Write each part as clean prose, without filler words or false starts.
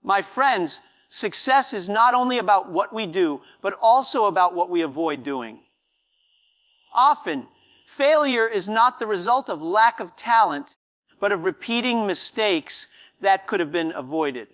My friends, success is not only about what we do, but also about what we avoid doing. Often, failure is not the result of lack of talent, but of repeating mistakes that could have been avoided.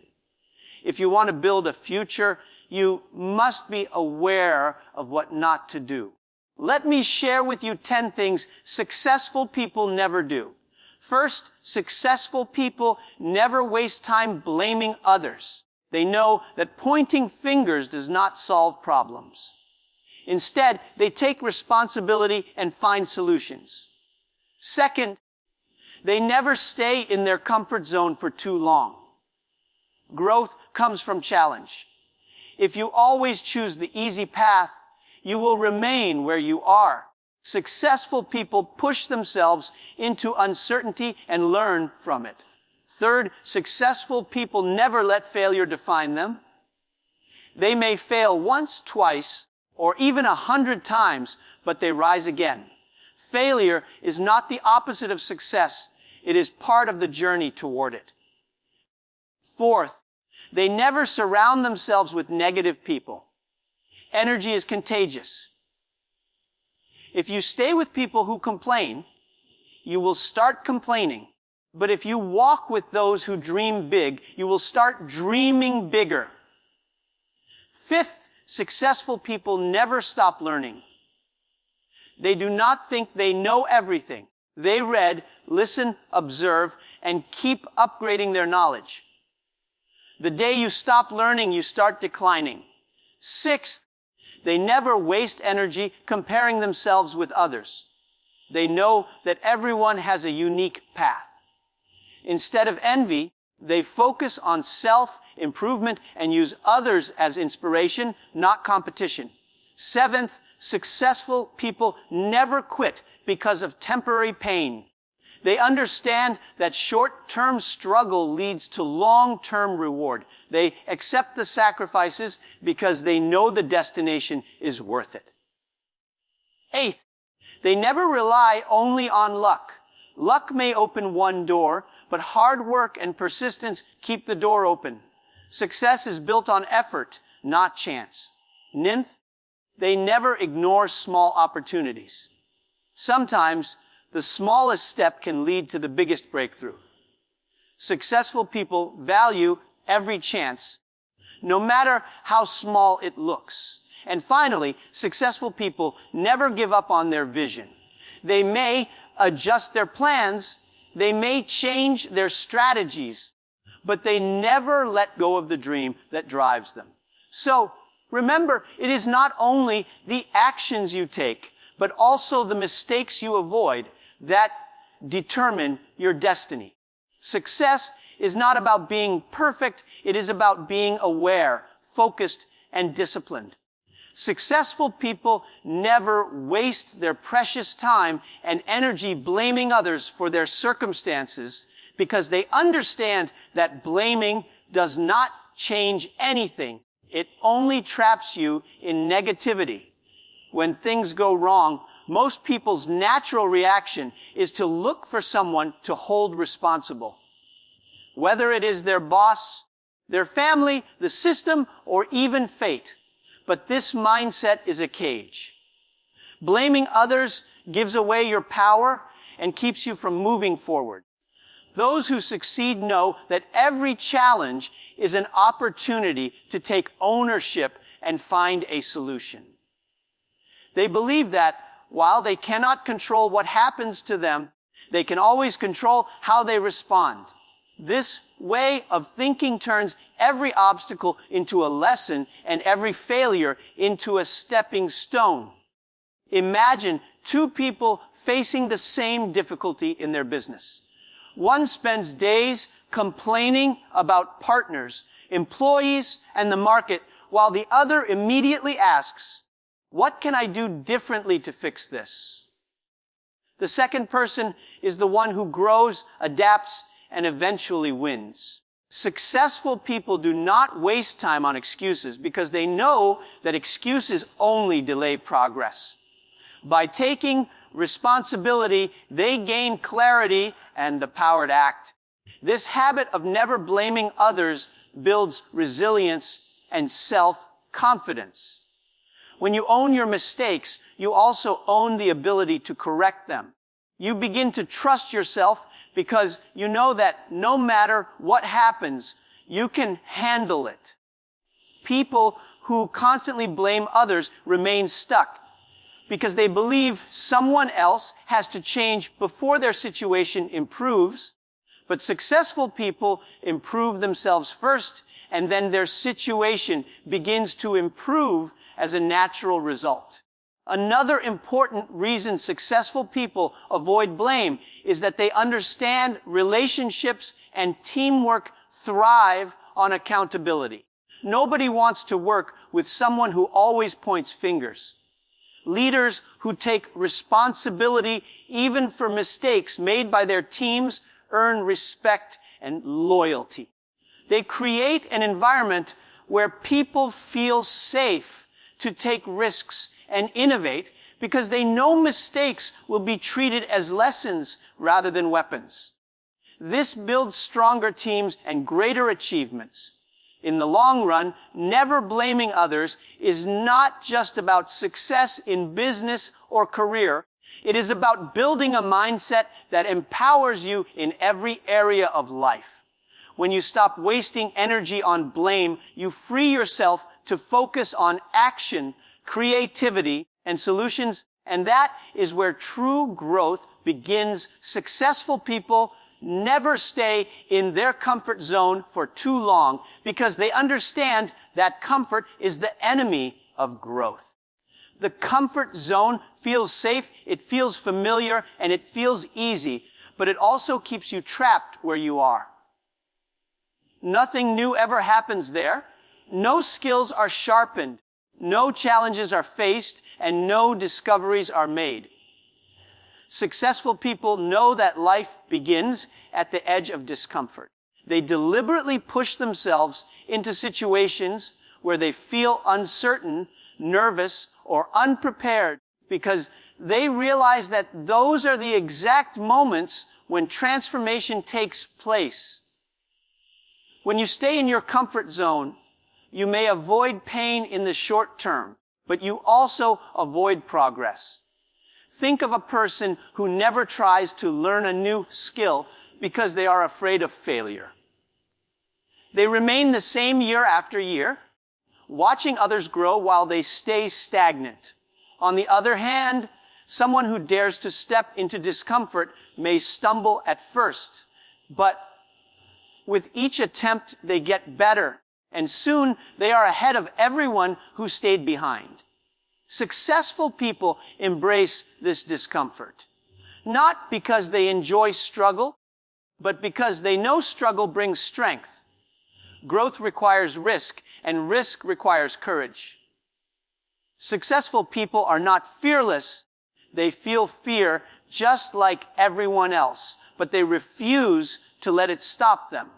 If you want to build a future, you must be aware of what not to do. Let me share with you 10 things successful people never do. First, successful people never waste time blaming others. They know that pointing fingers does not solve problems. Instead, they take responsibility and find solutions. Second, they never stay in their comfort zone for too long. Growth comes from challenge. If you always choose the easy path, you will remain where you are. Successful people push themselves into uncertainty and learn from it. Third, successful people never let failure define them. They may fail once, twice, or even 100 times, but they rise again. Failure is not the opposite of success. It is part of the journey toward it. Fourth, they never surround themselves with negative people. Energy is contagious. If you stay with people who complain, you will start complaining. But if you walk with those who dream big, you will start dreaming bigger. Fifth, successful people never stop learning. They do not think they know everything. They read, listen, observe, and keep upgrading their knowledge. The day you stop learning, you start declining. Sixth, they never waste energy comparing themselves with others. They know that everyone has a unique path. Instead of envy, they focus on self-improvement and use others as inspiration, not competition. Seventh, successful people never quit because of temporary pain. They understand that short-term struggle leads to long-term reward. They accept the sacrifices because they know the destination is worth it. Eighth, they never rely only on luck. Luck may open one door, but hard work and persistence keep the door open. Success is built on effort, not chance. Ninth, they never ignore small opportunities. Sometimes, the smallest step can lead to the biggest breakthrough. Successful people value every chance, no matter how small it looks. And finally, successful people never give up on their vision. They may adjust their plans, they may change their strategies, but they never let go of the dream that drives them. So, remember, it is not only the actions you take, but also the mistakes you avoid that determine your destiny. Success is not about being perfect, it is about being aware, focused, and disciplined. Successful people never waste their precious time and energy blaming others for their circumstances because they understand that blaming does not change anything. It only traps you in negativity. When things go wrong, most people's natural reaction is to look for someone to hold responsible. Whether it is their boss, their family, the system, or even fate. But this mindset is a cage. Blaming others gives away your power and keeps you from moving forward. Those who succeed know that every challenge is an opportunity to take ownership and find a solution. They believe that while they cannot control what happens to them, they can always control how they respond. This way of thinking turns every obstacle into a lesson and every failure into a stepping stone. Imagine two people facing the same difficulty in their business. One spends days complaining about partners, employees, and the market, while the other immediately asks, "What can I do differently to fix this?" The second person is the one who grows, adapts, and eventually wins. Successful people do not waste time on excuses because they know that excuses only delay progress. By taking responsibility, they gain clarity and the power to act. This habit of never blaming others builds resilience and self-confidence. When you own your mistakes, you also own the ability to correct them. You begin to trust yourself because you know that no matter what happens, you can handle it. People who constantly blame others remain stuck because they believe someone else has to change before their situation improves. But successful people improve themselves first, and then their situation begins to improve as a natural result. Another important reason successful people avoid blame is that they understand relationships and teamwork thrive on accountability. Nobody wants to work with someone who always points fingers. Leaders who take responsibility even for mistakes made by their teams earn respect and loyalty. They create an environment where people feel safe to take risks and innovate because they know mistakes will be treated as lessons rather than weapons. This builds stronger teams and greater achievements. In the long run, never blaming others is not just about success in business or career. It is about building a mindset that empowers you in every area of life. When you stop wasting energy on blame, you free yourself to focus on action, creativity, and solutions, and that is where true growth begins. Successful people never stay in their comfort zone for too long because they understand that comfort is the enemy of growth. The comfort zone feels safe, it feels familiar, and it feels easy, but it also keeps you trapped where you are. Nothing new ever happens there. No skills are sharpened, no challenges are faced, and no discoveries are made. Successful people know that life begins at the edge of discomfort. They deliberately push themselves into situations where they feel uncertain, nervous, or unprepared because they realize that those are the exact moments when transformation takes place. When you stay in your comfort zone, you may avoid pain in the short term, but you also avoid progress. Think of a person who never tries to learn a new skill because they are afraid of failure. They remain the same year after year, watching others grow while they stay stagnant. On the other hand, someone who dares to step into discomfort may stumble at first, but with each attempt they get better, and soon they are ahead of everyone who stayed behind. Successful people embrace this discomfort, not because they enjoy struggle, but because they know struggle brings strength. Growth requires risk, and risk requires courage. Successful people are not fearless. They feel fear just like everyone else, but they refuse to let it stop them.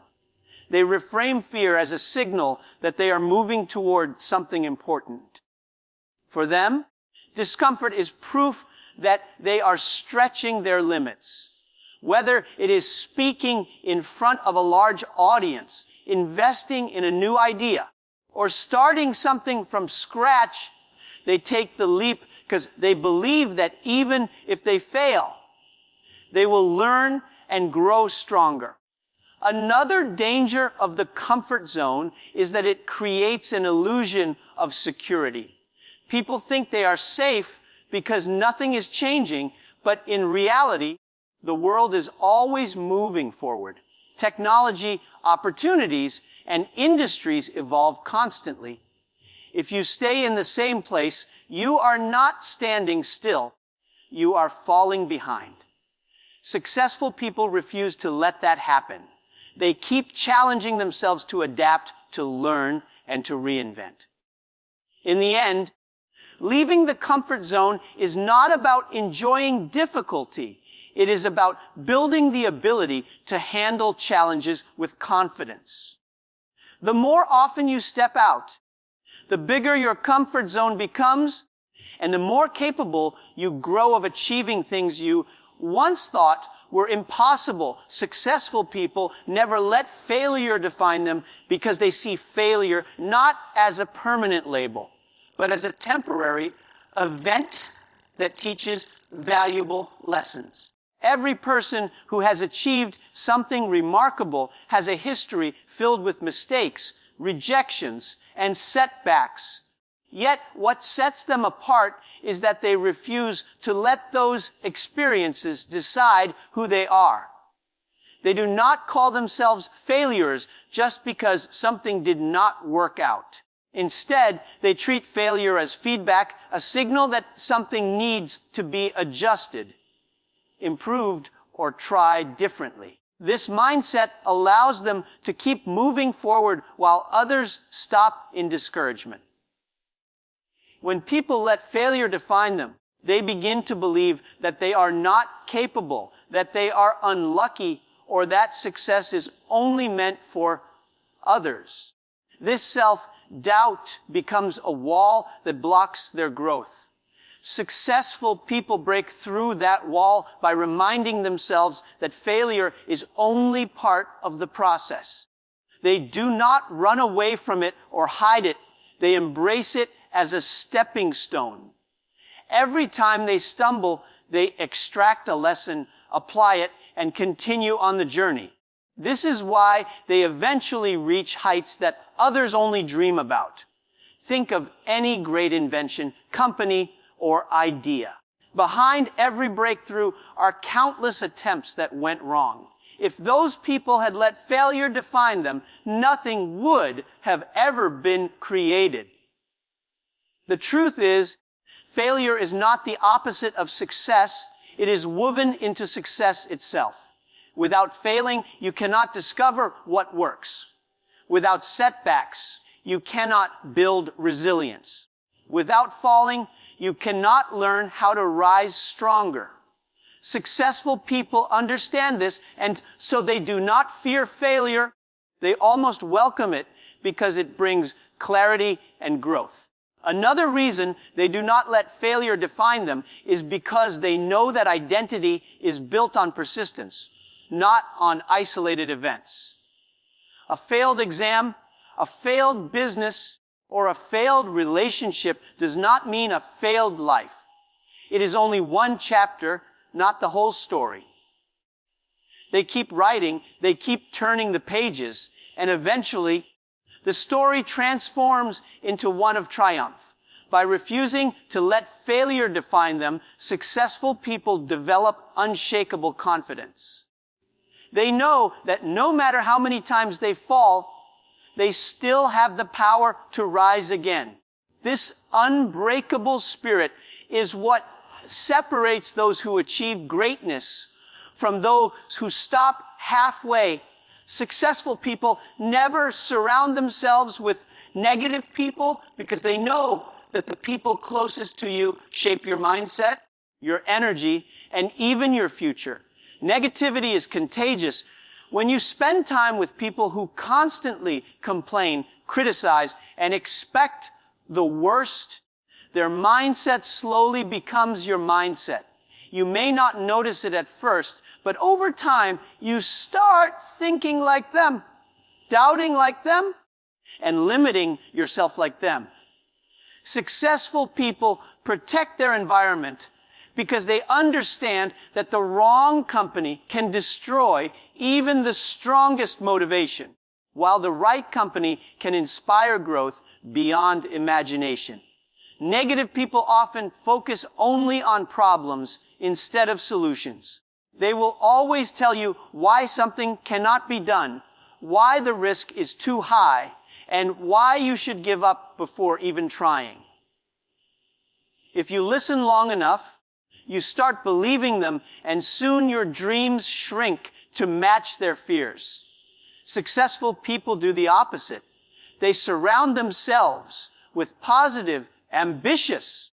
They reframe fear as a signal that they are moving toward something important. For them, discomfort is proof that they are stretching their limits. Whether it is speaking in front of a large audience, investing in a new idea, or starting something from scratch, they take the leap because they believe that even if they fail, they will learn and grow stronger. Another danger of the comfort zone is that it creates an illusion of security. People think they are safe because nothing is changing, but in reality, the world is always moving forward. Technology, opportunities, and industries evolve constantly. If you stay in the same place, you are not standing still. You are falling behind. Successful people refuse to let that happen. They keep challenging themselves to adapt, to learn, and to reinvent. In the end, leaving the comfort zone is not about enjoying difficulty. It is about building the ability to handle challenges with confidence. The more often you step out, the bigger your comfort zone becomes, and the more capable you grow of achieving things you once thought were impossible. Successful people never let failure define them because they see failure not as a permanent label, but as a temporary event that teaches valuable lessons. Every person who has achieved something remarkable has a history filled with mistakes, rejections, and setbacks. Yet what sets them apart is that they refuse to let those experiences decide who they are. They do not call themselves failures just because something did not work out. Instead, they treat failure as feedback, a signal that something needs to be adjusted, improved, or tried differently. This mindset allows them to keep moving forward while others stop in discouragement. When people let failure define them, they begin to believe that they are not capable, that they are unlucky, or that success is only meant for others. This self-doubt becomes a wall that blocks their growth. Successful people break through that wall by reminding themselves that failure is only part of the process. They do not run away from it or hide it. They embrace it as a stepping stone. Every time they stumble, they extract a lesson, apply it, and continue on the journey. This is why they eventually reach heights that others only dream about. Think of any great invention, company, or idea. Behind every breakthrough are countless attempts that went wrong. If those people had let failure define them, nothing would have ever been created. The truth is, failure is not the opposite of success. It is woven into success itself. Without failing, you cannot discover what works. Without setbacks, you cannot build resilience. Without falling, you cannot learn how to rise stronger. Successful people understand this, and so they do not fear failure. They almost welcome it because it brings clarity and growth. Another reason they do not let failure define them is because they know that identity is built on persistence, not on isolated events. A failed exam, a failed business, or a failed relationship does not mean a failed life. It is only one chapter, not the whole story. They keep writing, they keep turning the pages, and eventually the story transforms into one of triumph. By refusing to let failure define them, successful people develop unshakable confidence. They know that no matter how many times they fall, they still have the power to rise again. This unbreakable spirit is what separates those who achieve greatness from those who stop halfway. Successful people never surround themselves with negative people because they know that the people closest to you shape your mindset, your energy, and even your future. Negativity is contagious. When you spend time with people who constantly complain, criticize, and expect the worst, their mindset slowly becomes your mindset. You may not notice it at first, but over time, you start thinking like them, doubting like them, and limiting yourself like them. Successful people protect their environment because they understand that the wrong company can destroy even the strongest motivation, while the right company can inspire growth beyond imagination. Negative people often focus only on problems instead of solutions. They will always tell you why something cannot be done, why the risk is too high, and why you should give up before even trying. If you listen long enough, you start believing them, and soon your dreams shrink to match their fears. Successful people do the opposite. They surround themselves with positive, ambitious,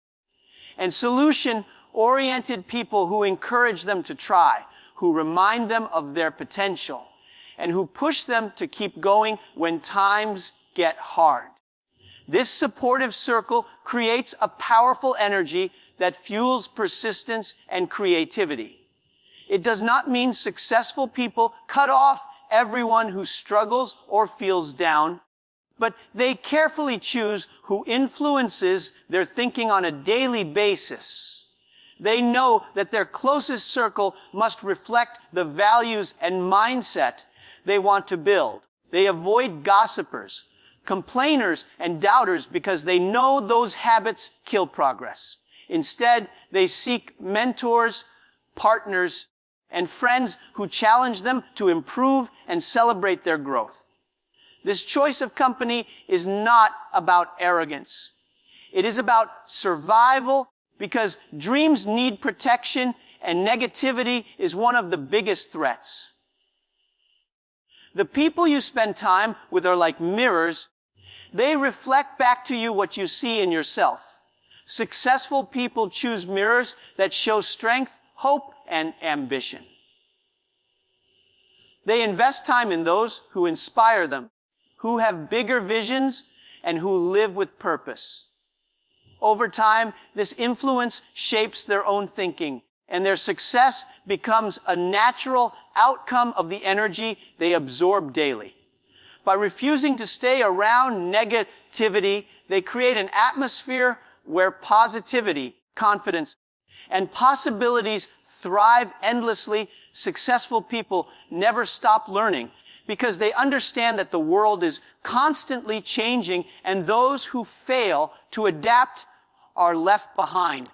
and solution-oriented people who encourage them to try, who remind them of their potential, and who push them to keep going when times get hard. This supportive circle creates a powerful energy that fuels persistence and creativity. It does not mean successful people cut off everyone who struggles or feels down, but they carefully choose who influences their thinking on a daily basis. They know that their closest circle must reflect the values and mindset they want to build. They avoid gossipers, complainers, and doubters because they know those habits kill progress. Instead, they seek mentors, partners, and friends who challenge them to improve and celebrate their growth. This choice of company is not about arrogance. It is about survival because dreams need protection and negativity is one of the biggest threats. The people you spend time with are like mirrors. They reflect back to you what you see in yourself. Successful people choose mirrors that show strength, hope, and ambition. They invest time in those who inspire them, who have bigger visions, and who live with purpose. Over time, this influence shapes their own thinking, and their success becomes a natural outcome of the energy they absorb daily. By refusing to stay around negativity, they create an atmosphere where positivity, confidence, and possibilities thrive endlessly. Successful people never stop learning because they understand that the world is constantly changing and those who fail to adapt are left behind.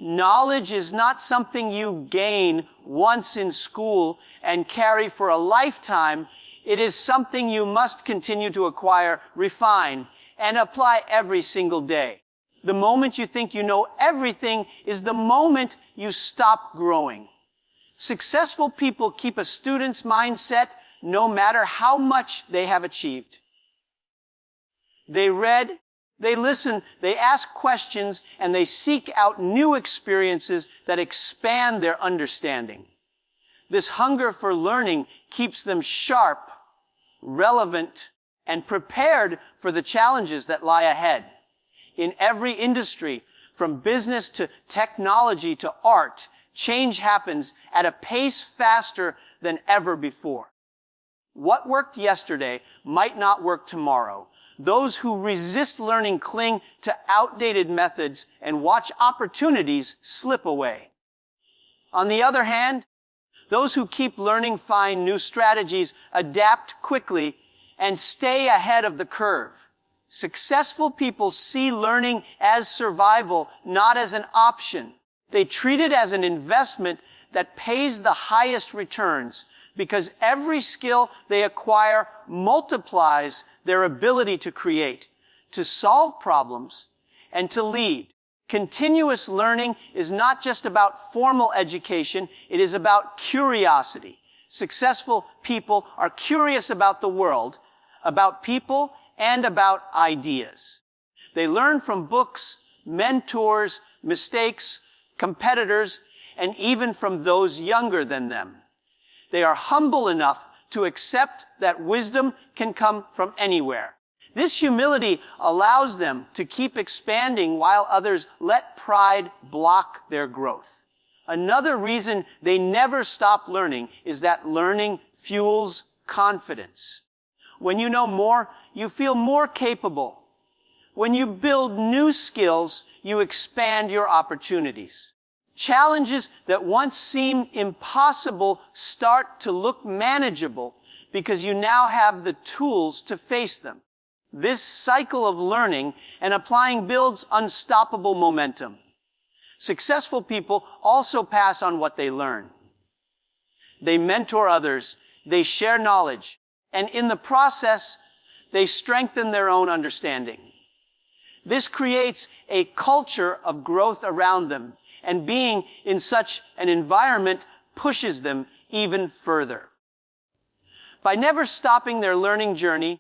Knowledge is not something you gain once in school and carry for a lifetime. It is something you must continue to acquire, refine, and apply every single day. The moment you think you know everything is the moment you stop growing. Successful people keep a student's mindset no matter how much they have achieved. They read, they listen, they ask questions, and they seek out new experiences that expand their understanding. This hunger for learning keeps them sharp, relevant, and prepared for the challenges that lie ahead. In every industry, from business to technology to art, change happens at a pace faster than ever before. What worked yesterday might not work tomorrow. Those who resist learning cling to outdated methods and watch opportunities slip away. On the other hand, those who keep learning find new strategies, adapt quickly, and stay ahead of the curve. Successful people see learning as survival, not as an option. They treat it as an investment that pays the highest returns because every skill they acquire multiplies their ability to create, to solve problems, and to lead. Continuous learning is not just about formal education, it is about curiosity. Successful people are curious about the world, about people, and about ideas. They learn from books, mentors, mistakes, competitors, and even from those younger than them. They are humble enough to accept that wisdom can come from anywhere. This humility allows them to keep expanding while others let pride block their growth. Another reason they never stop learning is that learning fuels confidence. When you know more, you feel more capable. When you build new skills, you expand your opportunities. Challenges that once seemed impossible start to look manageable because you now have the tools to face them. This cycle of learning and applying builds unstoppable momentum. Successful people also pass on what they learn. They mentor others, they share knowledge, and in the process, they strengthen their own understanding. This creates a culture of growth around them, and being in such an environment pushes them even further. By never stopping their learning journey,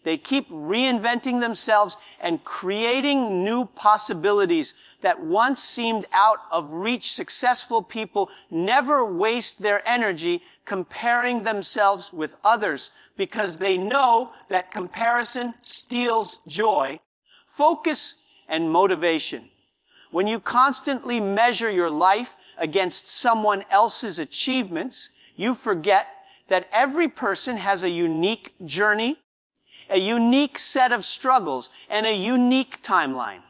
they keep reinventing themselves and creating new possibilities that once seemed out of reach. Successful people never waste their energy comparing themselves with others because they know that comparison steals joy, focus, and motivation. When you constantly measure your life against someone else's achievements, you forget that every person has a unique journey, a unique set of struggles, and a unique timeline.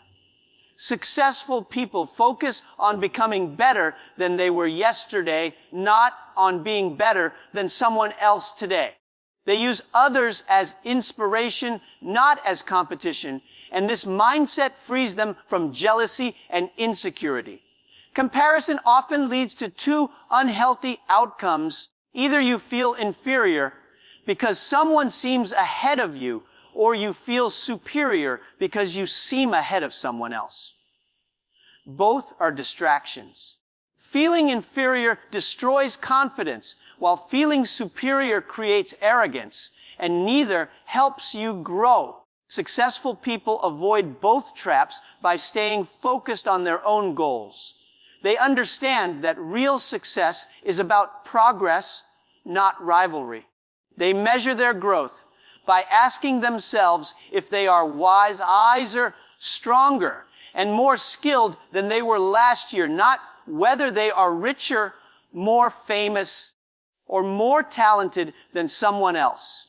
Successful people focus on becoming better than they were yesterday, not on being better than someone else today. They use others as inspiration, not as competition, and this mindset frees them from jealousy and insecurity. Comparison often leads to two unhealthy outcomes. Either you feel inferior because someone seems ahead of you, or you feel superior because you seem ahead of someone else. Both are distractions. Feeling inferior destroys confidence, while feeling superior creates arrogance, and neither helps you grow. Successful people avoid both traps by staying focused on their own goals. They understand that real success is about progress, not rivalry. They measure their growth by asking themselves if they are wiser, stronger, and more skilled than they were last year, not whether they are richer, more famous, or more talented than someone else.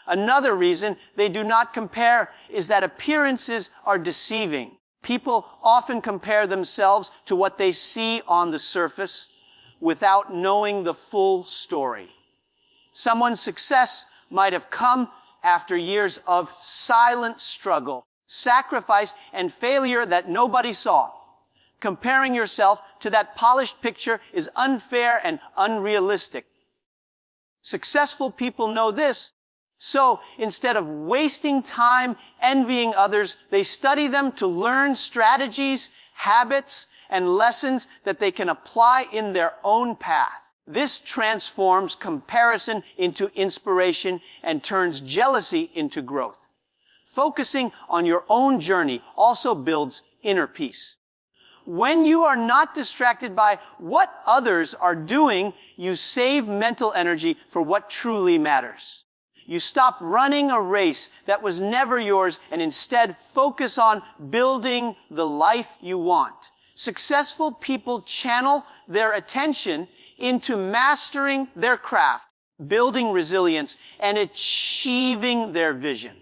Another reason they do not compare is that appearances are deceiving. People often compare themselves to what they see on the surface without knowing the full story. Someone's success might have come after years of silent struggle, sacrifice, and failure that nobody saw. Comparing yourself to that polished picture is unfair and unrealistic. Successful people know this, so instead of wasting time envying others, they study them to learn strategies, habits, and lessons that they can apply in their own path. This transforms comparison into inspiration and turns jealousy into growth. Focusing on your own journey also builds inner peace. When you are not distracted by what others are doing, you save mental energy for what truly matters. You stop running a race that was never yours and instead focus on building the life you want. Successful people channel their attention into mastering their craft, building resilience, and achieving their vision.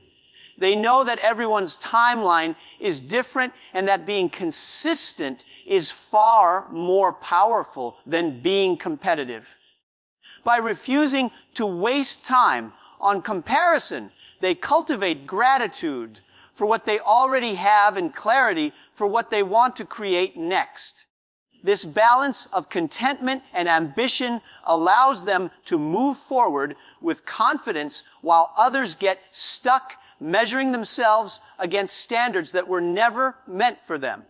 They know that everyone's timeline is different and that being consistent is far more powerful than being competitive. By refusing to waste time on comparison, they cultivate gratitude for what they already have and clarity for what they want to create next. This balance of contentment and ambition allows them to move forward with confidence while others get stuck measuring themselves against standards that were never meant for them.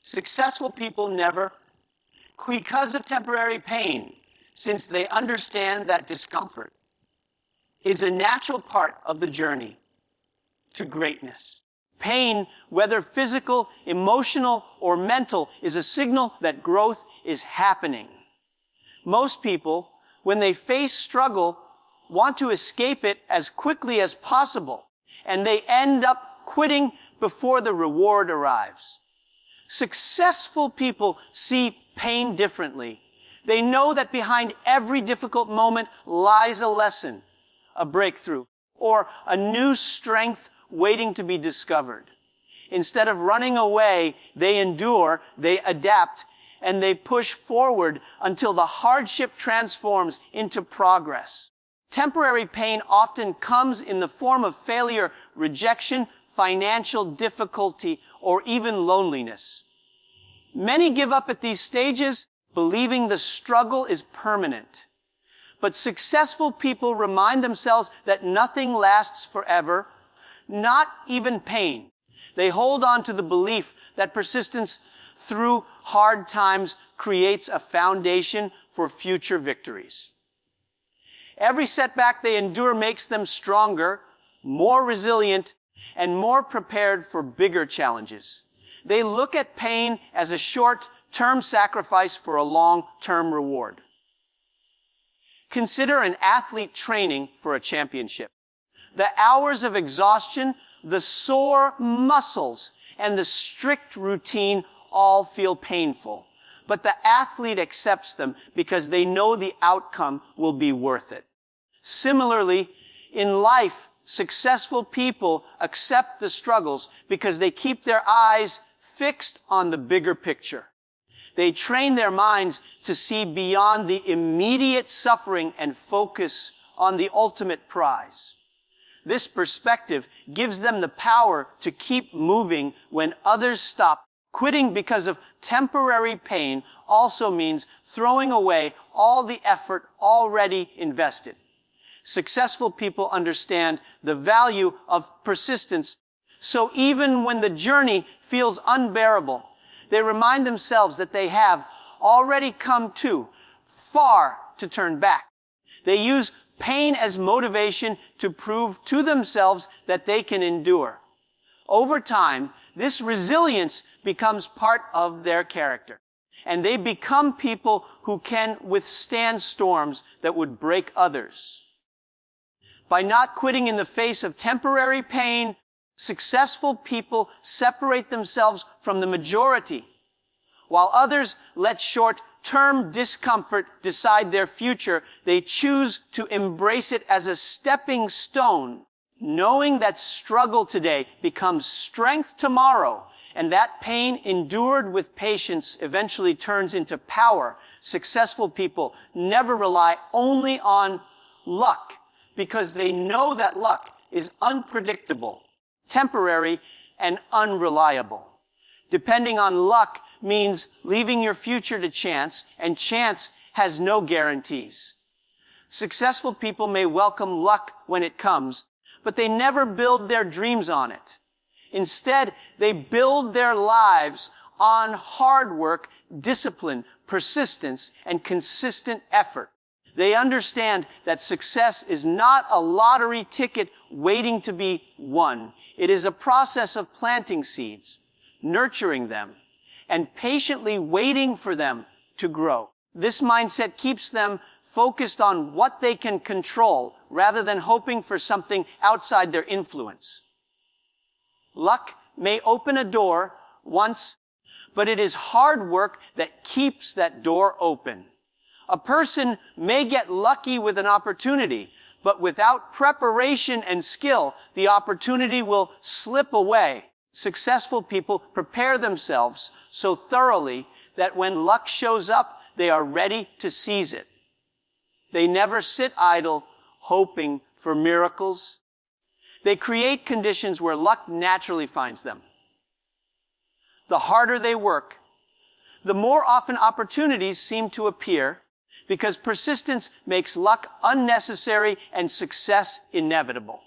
Successful people never, because of temporary pain, since they understand that discomfort is a natural part of the journey to greatness. Pain, whether physical, emotional, or mental, is a signal that growth is happening. Most people, when they face struggle, want to escape it as quickly as possible, and they end up quitting before the reward arrives. Successful people see pain differently. They know that behind every difficult moment lies a lesson, a breakthrough, or a new strength waiting to be discovered. Instead of running away, they endure, they adapt, and they push forward until the hardship transforms into progress. Temporary pain often comes in the form of failure, rejection, financial difficulty, or even loneliness. Many give up at these stages, believing the struggle is permanent. But successful people remind themselves that nothing lasts forever, not even pain. They hold on to the belief that persistence through hard times creates a foundation for future victories. Every setback they endure makes them stronger, more resilient, and more prepared for bigger challenges. They look at pain as a short-term sacrifice for a long-term reward. Consider an athlete training for a championship. The hours of exhaustion, the sore muscles, and the strict routine all feel painful. but the athlete accepts them because they know the outcome will be worth it. Similarly, in life, successful people accept the struggles because they keep their eyes fixed on the bigger picture. They train their minds to see beyond the immediate suffering and focus on the ultimate prize. This perspective gives them the power to keep moving when others stop. Quitting because of temporary pain also means throwing away all the effort already invested. Successful people understand the value of persistence, so even when the journey feels unbearable, they remind themselves that they have already come too far to turn back. They use pain as motivation to prove to themselves that they can endure. Over time, this resilience becomes part of their character, and they become people who can withstand storms that would break others. By not quitting in the face of temporary pain, successful people separate themselves from the majority. While others let short-term discomfort decide their future, they choose to embrace it as a stepping stone, knowing that struggle today becomes strength tomorrow, and that pain endured with patience eventually turns into power. Successful people never rely only on luck, because they know that luck is unpredictable, temporary, and unreliable. Depending on luck means leaving your future to chance, and chance has no guarantees. Successful people may welcome luck when it comes, but they never build their dreams on it. Instead, they build their lives on hard work, discipline, persistence, and consistent effort. They understand that success is not a lottery ticket waiting to be won. It is a process of planting seeds, nurturing them, and patiently waiting for them to grow. This mindset keeps them focused on what they can control rather than hoping for something outside their influence. Luck may open a door once, but it is hard work that keeps that door open. A person may get lucky with an opportunity, but without preparation and skill, the opportunity will slip away. Successful people prepare themselves so thoroughly that when luck shows up, they are ready to seize it. They never sit idle, hoping for miracles. They create conditions where luck naturally finds them. The harder they work, the more often opportunities seem to appear, because persistence makes luck unnecessary and success inevitable.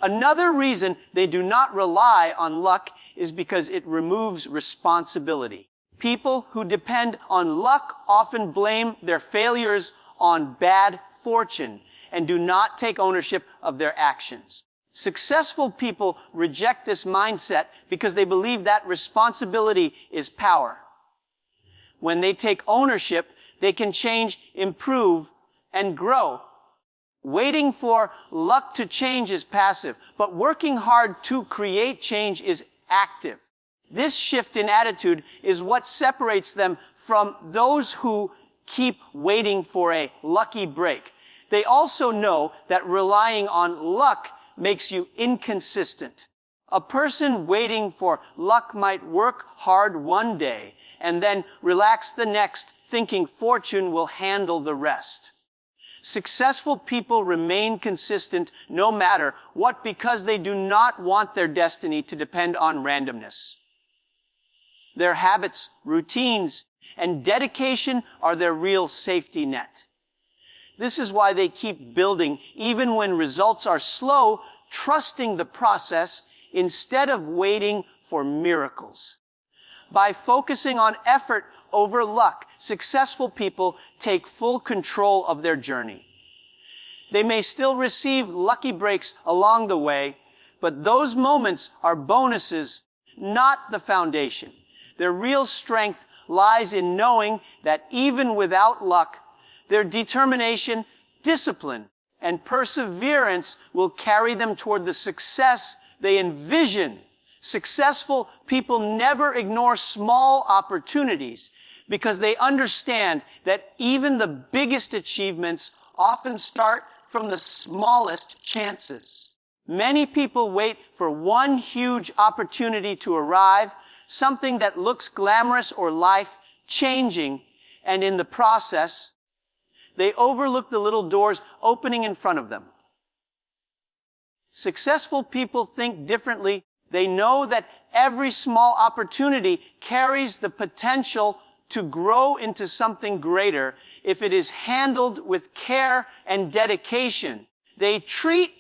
Another reason they do not rely on luck is because it removes responsibility. People who depend on luck often blame their failures on bad fortune and do not take ownership of their actions. Successful people reject this mindset because they believe that responsibility is power. When they take ownership, they can change, improve, and grow. Waiting for luck to change is passive, but working hard to create change is active. This shift in attitude is what separates them from those who keep waiting for a lucky break. They also know that relying on luck makes you inconsistent. A person waiting for luck might work hard one day and then relax the next, thinking fortune will handle the rest. Successful people remain consistent no matter what because they do not want their destiny to depend on randomness. Their habits, routines, and dedication are their real safety net. This is why they keep building even when results are slow, trusting the process instead of waiting for miracles. By focusing on effort over luck, successful people take full control of their journey. They may still receive lucky breaks along the way, but those moments are bonuses, not the foundation. Their real strength lies in knowing that even without luck, their determination, discipline, and perseverance will carry them toward the success they envision. Successful people never ignore small opportunities. because they understand that even the biggest achievements often start from the smallest chances. Many people wait for one huge opportunity to arrive, something that looks glamorous or life-changing, and in the process, they overlook the little doors opening in front of them. Successful people think differently. They know that every small opportunity carries the potential to grow into something greater if it is handled with care and dedication. They treat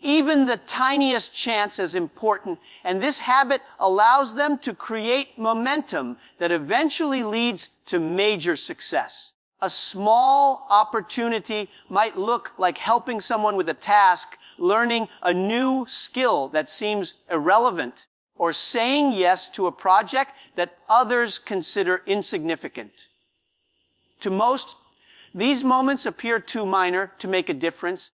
even the tiniest chance as important, and this habit allows them to create momentum that eventually leads to major success. A small opportunity might look like helping someone with a task, learning a new skill that seems irrelevant, or saying yes to a project that others consider insignificant. To most, these moments appear too minor to make a difference,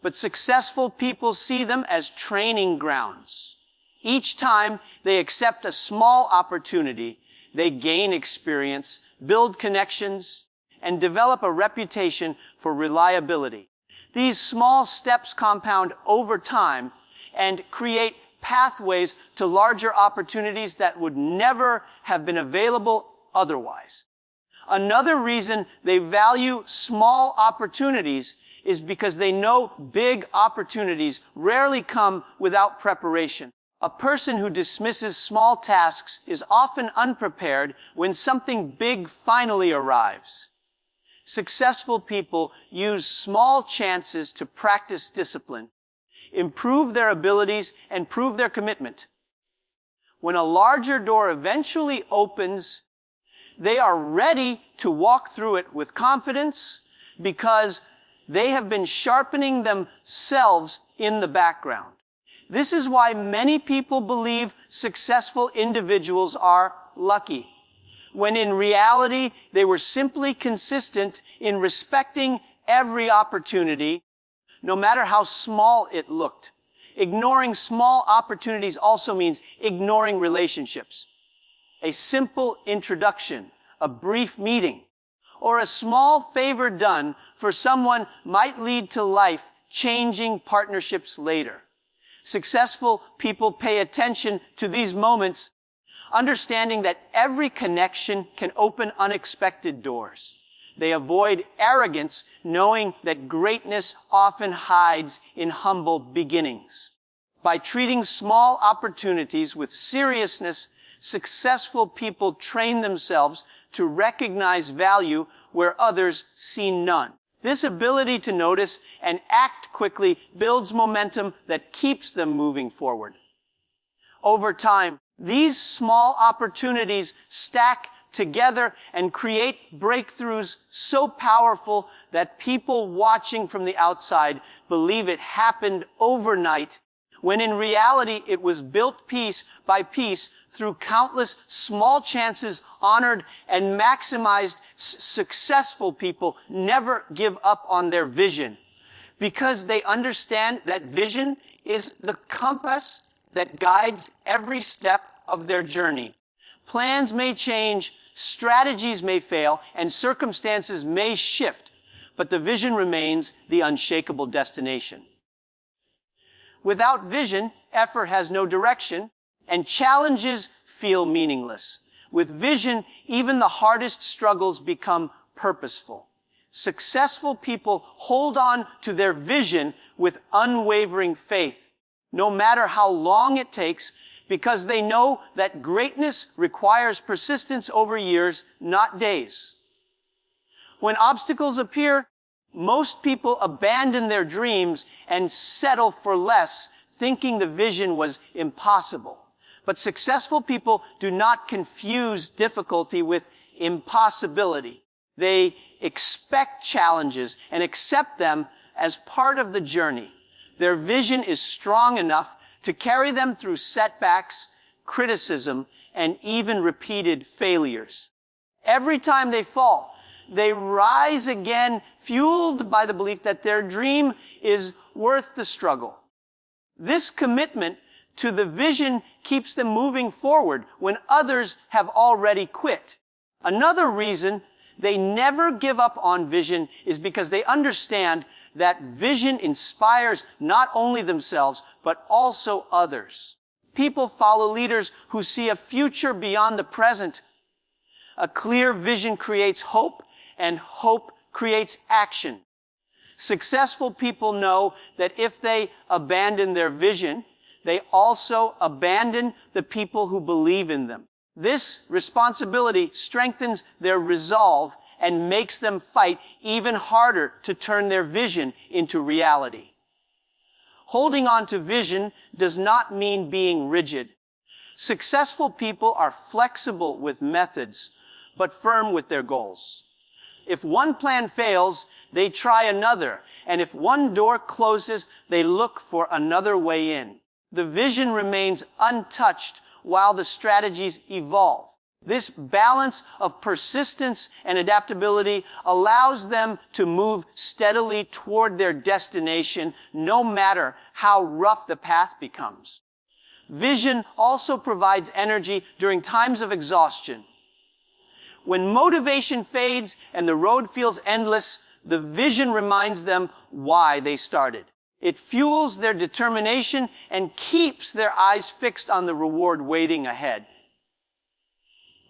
but successful people see them as training grounds. Each time they accept a small opportunity, they gain experience, build connections, and develop a reputation for reliability. These small steps compound over time and create pathways to larger opportunities that would never have been available otherwise. Another reason they value small opportunities is because they know big opportunities rarely come without preparation. A person who dismisses small tasks is often unprepared when something big finally arrives. Successful people use small chances to practice discipline, improve their abilities, and prove their commitment. When a larger door eventually opens, they are ready to walk through it with confidence because they have been sharpening themselves in the background. This is why many people believe successful individuals are lucky, when in reality, they were simply consistent in respecting every opportunity, no matter how small it looked. Ignoring small opportunities also means ignoring relationships. A simple introduction, a brief meeting, or a small favor done for someone might lead to life-changing partnerships later. Successful people pay attention to these moments, understanding that every connection can open unexpected doors. They avoid arrogance, knowing that greatness often hides in humble beginnings. By treating small opportunities with seriousness, successful people train themselves to recognize value where others see none. This ability to notice and act quickly builds momentum that keeps them moving forward. Over time, these small opportunities stack together and create breakthroughs so powerful that people watching from the outside believe it happened overnight, when in reality it was built piece by piece through countless small chances honored and maximized. Successful people never give up on their vision because they understand that vision is the compass that guides every step of their journey. Plans may change, strategies may fail, and circumstances may shift, but the vision remains the unshakable destination. Without vision, effort has no direction, and challenges feel meaningless. With vision, even the hardest struggles become purposeful. Successful people hold on to their vision with unwavering faith, no matter how long it takes, because they know that greatness requires persistence over years, not days. When obstacles appear, most people abandon their dreams and settle for less, thinking the vision was impossible. But successful people do not confuse difficulty with impossibility. They expect challenges and accept them as part of the journey. Their vision is strong enough to carry them through setbacks, criticism, and even repeated failures. Every time they fall, they rise again, fueled by the belief that their dream is worth the struggle. This commitment to the vision keeps them moving forward when others have already quit. Another reason they never give up on vision is because they understand that vision inspires not only themselves, but also others. People follow leaders who see a future beyond the present. A clear vision creates hope, and hope creates action. Successful people know that if they abandon their vision, they also abandon the people who believe in them. This responsibility strengthens their resolve and makes them fight even harder to turn their vision into reality. Holding on to vision does not mean being rigid. Successful people are flexible with methods, but firm with their goals. If one plan fails, they try another, and if one door closes, they look for another way in. The vision remains untouched while the strategies evolve. This balance of persistence and adaptability allows them to move steadily toward their destination, no matter how rough the path becomes. Vision also provides energy during times of exhaustion. When motivation fades and the road feels endless, the vision reminds them why they started. It fuels their determination and keeps their eyes fixed on the reward waiting ahead.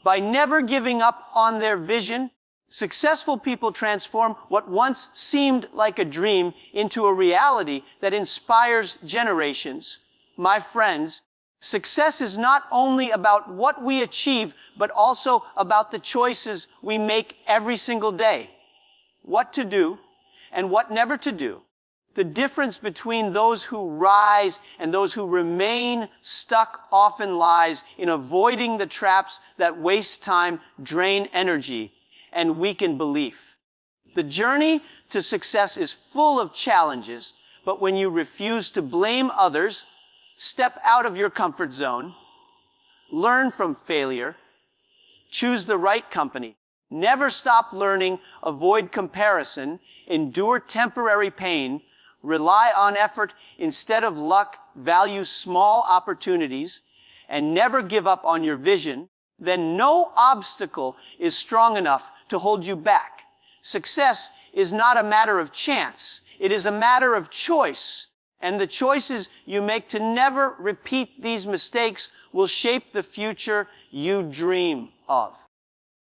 By never giving up on their vision, successful people transform what once seemed like a dream into a reality that inspires generations. My friends, success is not only about what we achieve, but also about the choices we make every single day. What to do and what never to do. The difference between those who rise and those who remain stuck often lies in avoiding the traps that waste time, drain energy, and weaken belief. The journey to success is full of challenges, but when you refuse to blame others, step out of your comfort zone, learn from failure, choose the right company, never stop learning, avoid comparison, endure temporary pain, rely on effort instead of luck, value small opportunities, and never give up on your vision, then no obstacle is strong enough to hold you back. Success is not a matter of chance. It is a matter of choice. And the choices you make to never repeat these mistakes will shape the future you dream of.